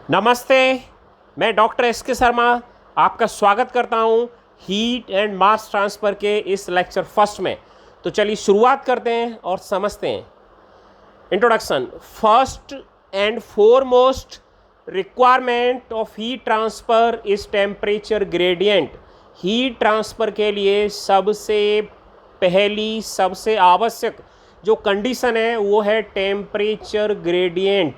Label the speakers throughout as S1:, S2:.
S1: नमस्ते। मैं doctor S के शर्मा आपका स्वागत करता हूं हीट एंड मास ट्रांसफ़र के इस लेक्चर फर्स्ट में। तो चलिए शुरुआत करते हैं और समझते हैं। Introduction. First and foremost requirement of heat transfer is temperature gradient. Heat transfer के लिए सबसे आवश्यक जो कंडीशन है वो है टेम्परेचर ग्रेडियंट,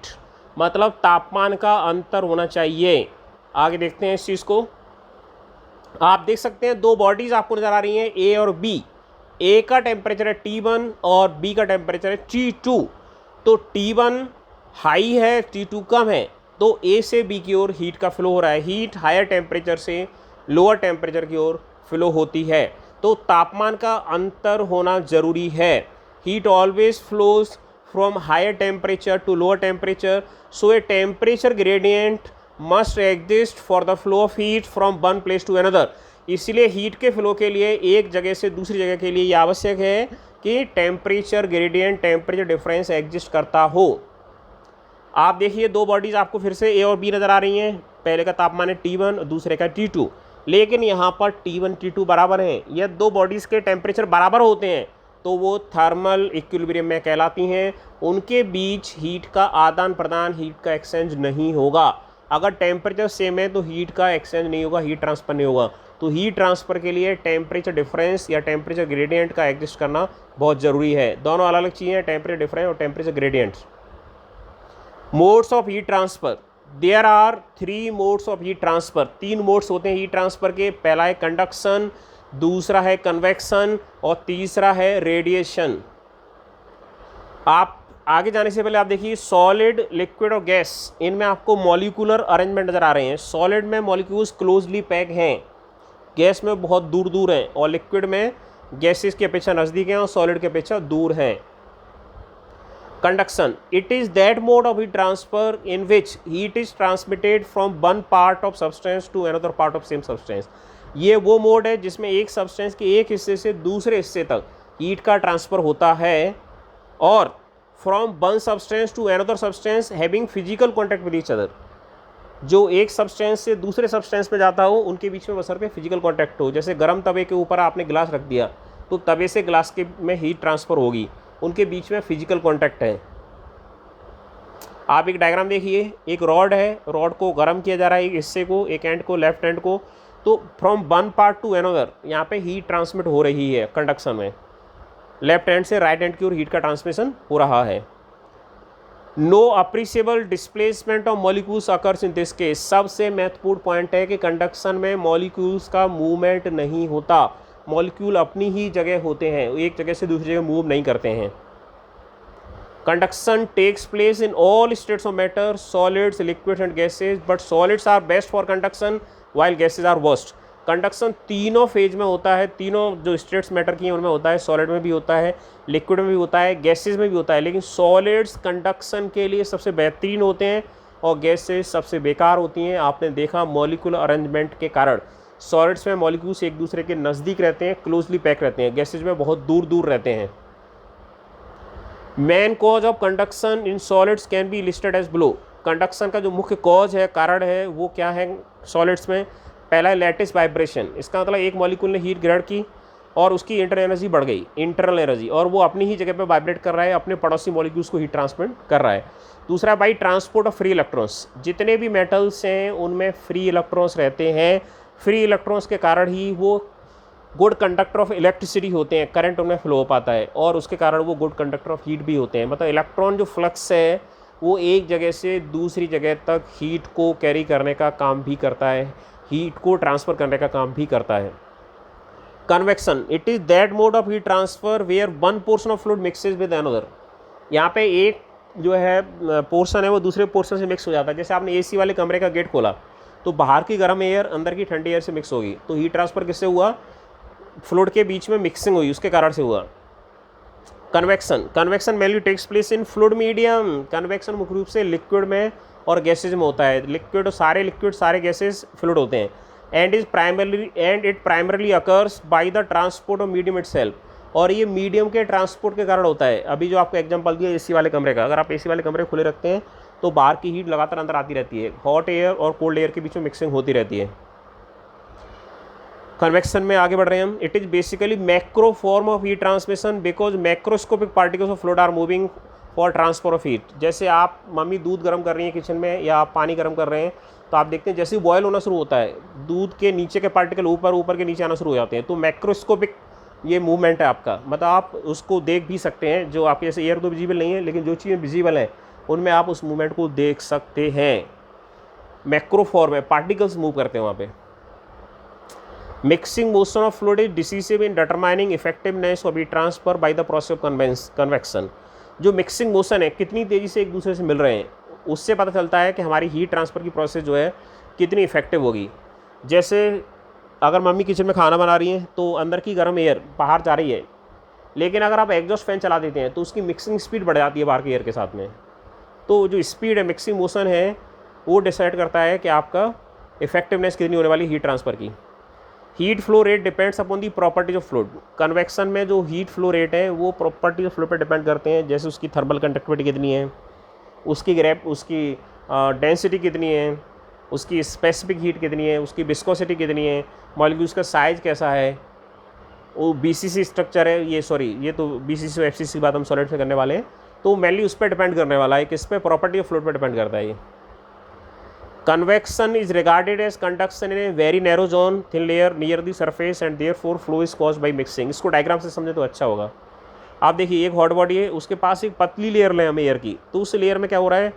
S1: मतलब तापमान का अंतर होना चाहिए। आगे देखते हैं इस चीज़ को। आप देख सकते हैं दो बॉडीज़ आपको नज़र आ रही हैं, ए और बी। ए का टेम्परेचर है T1 और बी का टेम्परेचर है T2। तो T1 हाई है, T2 कम है, तो ए से बी की ओर हीट का फ्लो हो रहा है। हीट हायर टेम्परेचर से लोअर टेम्परेचर की ओर फ्लो होती है, तो तापमान का अंतर होना ज़रूरी है। Heat always flows from higher temperature to lower temperature, so a temperature gradient must exist for the flow of heat from one place to another। इसलिए हीट के फ्लो के लिए एक जगह से दूसरी जगह के लिए ये आवश्यक है कि temperature gradient, temperature difference exist करता हो। आप देखिए दो बॉडीज़ आपको फिर से ए और बी नज़र आ रही हैं। पहले का तापमान है T1 और दूसरे का T2, लेकिन यहाँ पर T1 T2 बराबर हैं। यह दो बॉडीज़ के टेम्परेचर बराबर होते हैं तो वो थर्मल इक्विलिब्रियम में कहलाती हैं। उनके बीच हीट का आदान प्रदान, हीट का एक्सचेंज नहीं होगा। अगर टेम्परेचर सेम है तो हीट का एक्सचेंज नहीं होगा, हीट ट्रांसफ़र नहीं होगा। तो हीट ट्रांसफ़र के लिए टेम्परेचर डिफरेंस या टेम्परेचर ग्रेडियंट का एग्जिस्ट करना बहुत ज़रूरी है। दोनों अलग अलग चीज़ें हैं, टेम्परेचर डिफरेंस और temperature gradients. Modes of heat transfer. There are 3 modes of heat transfer. 3 modes होते हैं हीट ट्रांसफ़र के। पहला है कंडक्शन, दूसरा है कन्वेक्शन और तीसरा है रेडिएशन। आप आगे जाने से पहले आप देखिए सॉलिड, लिक्विड और गैस, इनमें आपको मॉलिक्यूलर अरेंजमेंट नज़र आ रहे हैं। सॉलिड में मॉलिक्यूल्स क्लोजली पैक हैं, गैस में बहुत दूर दूर हैं, और लिक्विड में गैसेस की अपेक्षा नज़दीक हैं और सॉलिड की अपेक्षा दूर हैं। Conduction. It is that mode of heat transfer in which heat is transmitted from one part of substance to another part of same substance. ये वो मोड है जिसमें एक सब्सटेंस के एक हिस्से से दूसरे हिस्से तक हीट का ट्रांसफ़र होता है, और from one substance to another substance having physical contact with each other. जो एक सब्सटेंस से दूसरे सब्सटेंस में जाता हो उनके बीच में बशर्ते फिजिकल कॉन्टैक्ट हो। जैसे गर्म तवे के ऊपर आपने गिलास रख दिया तो तवे से गिलास के में हीट ट्रांसफ़र होगी, उनके बीच में फिजिकल कॉन्टैक्ट है। आप एक डायग्राम देखिए, एक रॉड है, रॉड को गर्म किया जा रहा है, एक हिस्से को, एक एंड को, लेफ्ट एंड को। तो from one part to another यहाँ पे हीट ट्रांसमिट हो रही है कंडक्शन में। लेफ्ट हैंड से राइट हैंड की ओर हीट का ट्रांसमिशन हो रहा है। No appreciable displacement of molecules occurs in this case. सबसे महत्वपूर्ण पॉइंट है कि कंडक्शन में मॉलिक्यूल्स का मूवमेंट नहीं होता। मॉलिक्यूल अपनी ही जगह होते हैं, एक जगह से दूसरी जगह मूव नहीं करते हैं। Conduction takes place in all states of matter, solids, liquids and gases, but solids are best for conduction while gases are worst। Conduction तीनों फेज में होता है, तीनों जो स्टेट्स मैटर की हैं उनमें होता है। सॉलिड में भी होता है, लिक्विड में भी होता है, गैसेज में भी होता है, लेकिन सॉलिड्स कंडक्शन के लिए सबसे बेहतरीन होते हैं और गैसेज सबसे बेकार होती हैं। आपने देखा मॉलिक्यूलर अरेंजमेंट के कारण सॉलिड्स में मॉलिक्यूल्स एक दूसरे के नज़दीक रहते हैं, क्लोजली पैक रहते हैं, गैसेज में बहुत दूर दूर रहते हैं। Main cause of conduction in solids can be listed as below. Conduction का जो मुख्य कॉज है, कारण है, वो क्या है सॉलिड्स में। पहला है लैटिस वाइब्रेशन। इसका मतलब एक मॉलिक्यूल ने हीट ग्रहण की और उसकी इंटरनल एनर्जी बढ़ गई, इंटरनल एनर्जी, और वो अपनी ही जगह पे वाइब्रेट कर रहा है, अपने पड़ोसी मॉलिक्यूल्स को हीट ट्रांसमिट कर रहा है। दूसरा by transport of free electrons. जितने भी मेटल्स हैं उनमें फ्री इलेक्ट्रॉन्स रहते हैं, फ्री इलेक्ट्रॉन्स के कारण ही वो गुड कंडक्टर ऑफ इलेक्ट्रिसिटी होते हैं, करंट उनमें फ्लो हो पाता है, और उसके कारण वो गुड कंडक्टर ऑफ हीट भी होते हैं। मतलब इलेक्ट्रॉन जो फ्लक्स है वो एक जगह से दूसरी जगह तक हीट को कैरी करने का काम भी करता है, हीट को ट्रांसफ़र करने का काम भी करता है। Convection. It is that mode of heat transfer where one portion of fluid mixes with another. यहाँ पे एक जो है पोर्शन है वो दूसरे पोर्शन से मिक्स हो जाता है। जैसे आपने एसी वाले कमरे का गेट खोला तो बाहर की गर्म एयर अंदर की ठंडी एयर से मिक्स होगी, तो हीट ट्रांसफ़र किससे हुआ? फ्लूइड के बीच में मिक्सिंग हुई, उसके कारण से हुआ। Convection. Convection mainly takes place in fluid medium. Convection मुख्य रूप से लिक्विड में और गैसेज में होता है। लिक्विड सारे गैसेज फ्लूइड होते हैं। And it primarily occurs by the transport of medium itself. और ये मीडियम के ट्रांसपोर्ट के कारण होता है। अभी जो आपको एग्जांपल दिया एसी वाले कमरे का, अगर आप एसी वाले कमरे खुले रखते हैं तो बाहर की हीट लगातार अंदर आती रहती है, हॉट एयर और कोल्ड एयर के बीच में मिक्सिंग होती रहती है। कन्वेक्शन में आगे बढ़ रहे हैं हम। It is basically macro form of heat transmission because macroscopic particles of fluid are moving for transfer of heat. जैसे आप मम्मी दूध गर्म कर रही हैं किचन में या आप पानी गर्म कर रहे हैं, तो आप देखते हैं जैसे ही बॉयल होना शुरू होता है दूध के नीचे के पार्टिकल ऊपर ऊपर के नीचे आना शुरू हो जाते हैं। तो मैक्रोस्कोपिक ये मूवमेंट है आपका, मतलब आप उसको देख भी सकते हैं। जो आपके जैसे एयर तो विजिबल नहीं है, लेकिन जो चीज़ें विजिबल है उनमें आप उस मूवमेंट को देख सकते हैं। मैक्रो फॉर्म है, पार्टिकल्स मूव करते हैं वहाँ पे। Mixing motion of fluid is decisive in determining effectiveness of heat transfer by the process of convection. जो मिक्सिंग मोशन है, कितनी तेज़ी से एक दूसरे से मिल रहे हैं, उससे पता चलता है कि हमारी हीट ट्रांसफ़र की प्रोसेस जो है कितनी इफेक्टिव होगी। जैसे अगर मम्मी किचन में खाना बना रही हैं तो अंदर की गर्म एयर बाहर जा रही है, लेकिन अगर आप एग्जॉस्ट फैन चला देते हैं तो उसकी मिक्सिंग स्पीड बढ़ जाती है बाहर के एयर के साथ में। तो जो स्पीड है, मिक्सिंग मोशन है, वो डिसाइड करता है कि आपका इफेक्टिवनेस कितनी होने वाली हीट ट्रांसफ़र की। Heat flow rate depends upon the properties of fluid. Convection में जो हीट फ्लो रेट है वो प्रॉपर्टीज ऑफ फ्लूइड पर डिपेंड करते हैं, जैसे उसकी थर्मल कंडक्टिविटी कितनी है, उसकी उसकी डेंसिटी कितनी है, उसकी स्पेसिफिक हीट कितनी है, उसकी विस्कोसिटी कितनी है, मॉलिक्यूल्स का साइज कैसा है, वो बीसीसी स्ट्रक्चर है, ये तो बीसीसी और एफसीसी की बात हम सॉलिड से करने वाले हैं, तो मेनली उस पर डिपेंड करने वाला है, किस पे, प्रॉपर्टी ऑफ फ्लूइड पर डिपेंड करता है ये। Convection is regarded as conduction in a very narrow zone, thin layer near the surface and therefore flow is caused by mixing। इसको डायग्राम से समझे तो अच्छा होगा। आप देखिए एक हॉट बॉडी है, उसके पास एक पतली लेयर है हमें एयर की, तो उस लेयर में क्या हो रहा है,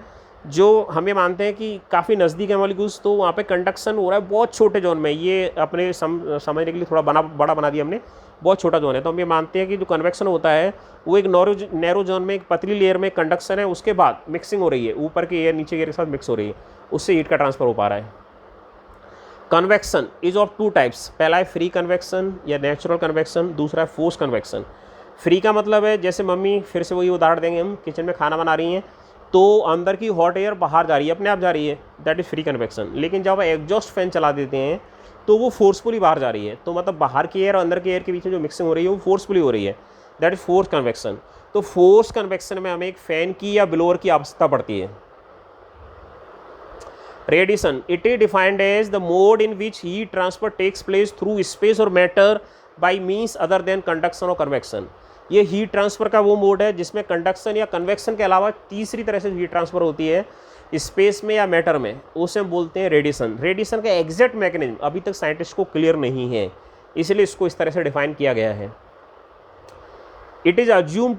S1: जो हमें मानते हैं कि काफ़ी नज़दीक है मॉलिक्यूल्स, तो वहाँ पे कंडक्शन हो रहा है बहुत छोटे जोन में। ये अपने समझने के लिए थोड़ा बड़ा बना दिया हमने, बहुत छोटा जोन है। तो हम ये मानते हैं कि जो कन्वेक्शन होता है वो एक नैरो जोन में, एक पतली लेयर में कंडक्शन है, उसके बाद मिक्सिंग हो रही है, ऊपर के एयर नीचे के एयर के साथ मिक्स हो रही है, उससे हीट का ट्रांसफर हो पा रहा है। Convection is of two types. पहला है फ्री कन्वेक्शन या नेचुरल कन्वेक्शन, दूसरा है फोर्स कन्वेक्शन। फ्री का मतलब है जैसे मम्मी, फिर से वही उदाहरण देंगे हम, किचन में खाना बना रही हैं तो अंदर की हॉट एयर बाहर जा रही है, अपने आप जा रही है, दैट इज़ फ्री कन्वेक्शन। लेकिन जब एग्जॉस्ट फैन चला देते हैं तो वो फोर्सफुली बाहर जा रही है, तो मतलब बाहर की एयर और अंदर के एयर के बीच में जो मिक्सिंग हो रही है वो फोर्सफुली हो रही है, दैट इज फोर्स कन्वेक्शन। तो फोर्स कन्वेक्शन में हमें एक फैन की या ब्लोअर की आवश्यकता पड़ती है। Radiation, it is defined as the mode in which heat transfer takes place through space और matter by means other than conduction और कन्वेक्शन। ये हीट ट्रांसफर का वो मोड है जिसमें कंडक्शन या कन्वेक्शन के अलावा तीसरी तरह से हीट ट्रांसफर होती है स्पेस में या मैटर में, उसे हम बोलते हैं रेडिएशन। रेडिएशन का एग्जैक्ट मैकेनिज्म अभी तक साइंटिस्ट को क्लियर नहीं है, इसलिए इसको इस तरह से डिफाइन किया गया है। It is assume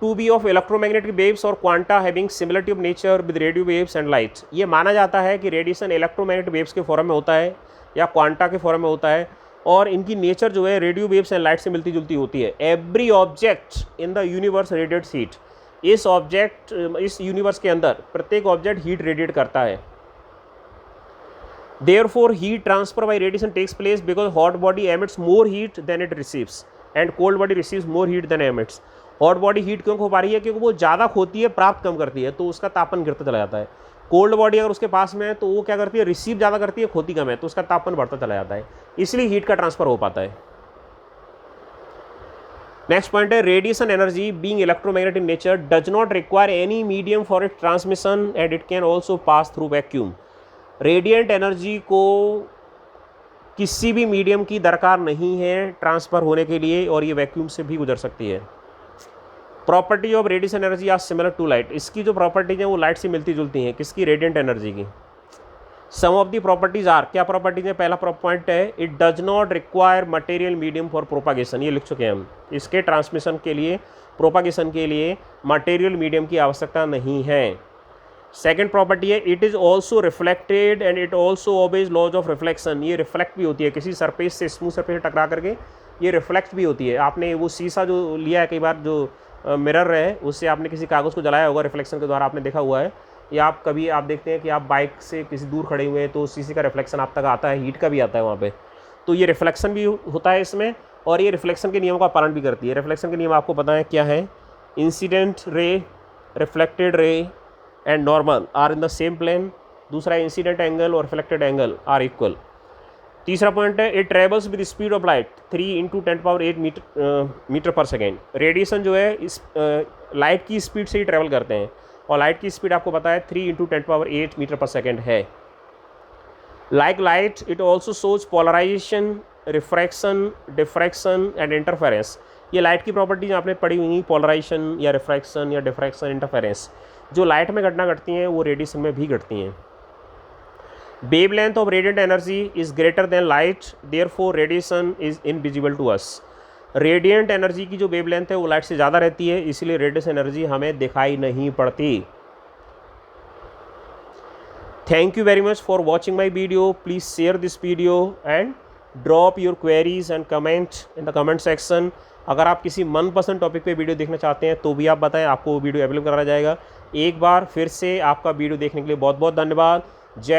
S1: to be of electromagnetic waves और quanta having similarity of nature with radio waves and light. ये माना जाता है कि रेडिएशन इलेक्ट्रोमैग्नेटिक वेव्स के फॉर्म में होता है या क्वांटा के फॉर्म में होता है, और इनकी नेचर जो है रेडियो वेव्स एंड लाइट से मिलती जुलती होती है। Every object in the universe radiates heat. इस यूनिवर्स के अंदर प्रत्येक ऑब्जेक्ट हीट रेडिएट करता है। Therefore, heat transfer by radiation takes place because hot body emits more heat than it receives and cold body receives more heat than emits। Hot body heat क्यों खो पा रही है, क्योंकि वो ज़्यादा खोती है, प्राप्त कम करती है, तो उसका तापमान गिरता चला जाता है। कोल्ड बॉडी अगर उसके पास में है तो वो क्या करती है, रिसीव ज़्यादा करती है, खोती कम है, तो उसका तापमान बढ़ता चला जाता है, इसलिए हीट का ट्रांसफर हो पाता है। नेक्स्ट पॉइंट है radiation energy being electromagnetic in nature does not require any medium for it transmission and it can also pass through vacuum. Radiant energy को किसी भी मीडियम की दरकार नहीं है ट्रांसफ़र होने के लिए, और ये वैक्यूम से भी गुजर सकती है। Property of radiation energy are similar to light. इसकी जो प्रॉपर्टीज हैं वो लाइट से मिलती जुलती हैं, किसकी, रेडिएंट एनर्जी की। सम ऑफ दी प्रॉपर्टीज आर, क्या प्रॉपर्टीज है, पहला पॉइंट है it does not require material medium for propagation. ये लिख चुके हैं हम, इसके ट्रांसमिशन के लिए, प्रोपागेशन के लिए मटेरियल मीडियम की आवश्यकता नहीं है। सेकेंड प्रॉपर्टी है it is also reflected and it also obeys laws of reflection. ये रिफ्लेक्ट भी होती है, किसी सरफेस से, स्मूथ सरफेस से टकरा करके ये रिफ्लेक्ट भी होती है। आपने वो शीशा जो लिया है कई बार, जो मिरर है, उससे आपने किसी कागज़ को जलाया होगा रिफ्लेक्शन के द्वारा, आपने देखा हुआ है। या आप कभी आप देखते हैं कि आप बाइक से किसी दूर खड़े हुए हैं तो शीशे का रिफ्लेक्शन आप तक आता है, हीट का भी आता है वहाँ पे, तो ये रिफ्लेक्शन भी होता है इसमें, और ये रिफ्लेक्शन के नियमों का पालन भी करती है। रिफ्लेक्शन के नियम आपको पता है क्या है, incident ray, reflected ray and normal are in the same plane. दूसरा इंसिडेंट एंगल और रिफ्लेक्टेड एंगल आर इक्वल। तीसरा पॉइंट है it travels with speed of light 3 × 10⁸ metre पर सेकेंड। रेडिएशन जो है इस लाइट की स्पीड से ही ट्रेवल करते हैं, और लाइट की स्पीड आपको पता है 3 × 10⁸ मीटर पर सेकेंड है। Like light it also shows polarisation, refraction, diffraction and interference. ये लाइट की प्रॉपर्टीज आपने पढ़ी हुई, पोलराइजेशन या रिफ्रैक्शन या डिफ्रैक्शन, इंटरफेरेंस। जो लाइट में घटना घटती हैं वो रेडिएशन में भी घटती हैं। Wavelength of radiant energy is greater than light, therefore radiation is invisible to us. Radiant energy की जो वेवलेंथ है वो लाइट से ज़्यादा रहती है, इसलिए रेडिएशन एनर्जी हमें दिखाई नहीं पड़ती। Thank you very much for watching my video. Please share this video and drop your queries and comment in the comment section. अगर आप किसी मनपसंद टॉपिक पे वीडियो देखना चाहते हैं तो भी आप बताएं, आपको वो वीडियो अवेलेबल कराया जाएगा। एक बार फिर से आपका वीडियो देखने के लिए बहुत बहुत धन्यवाद। जय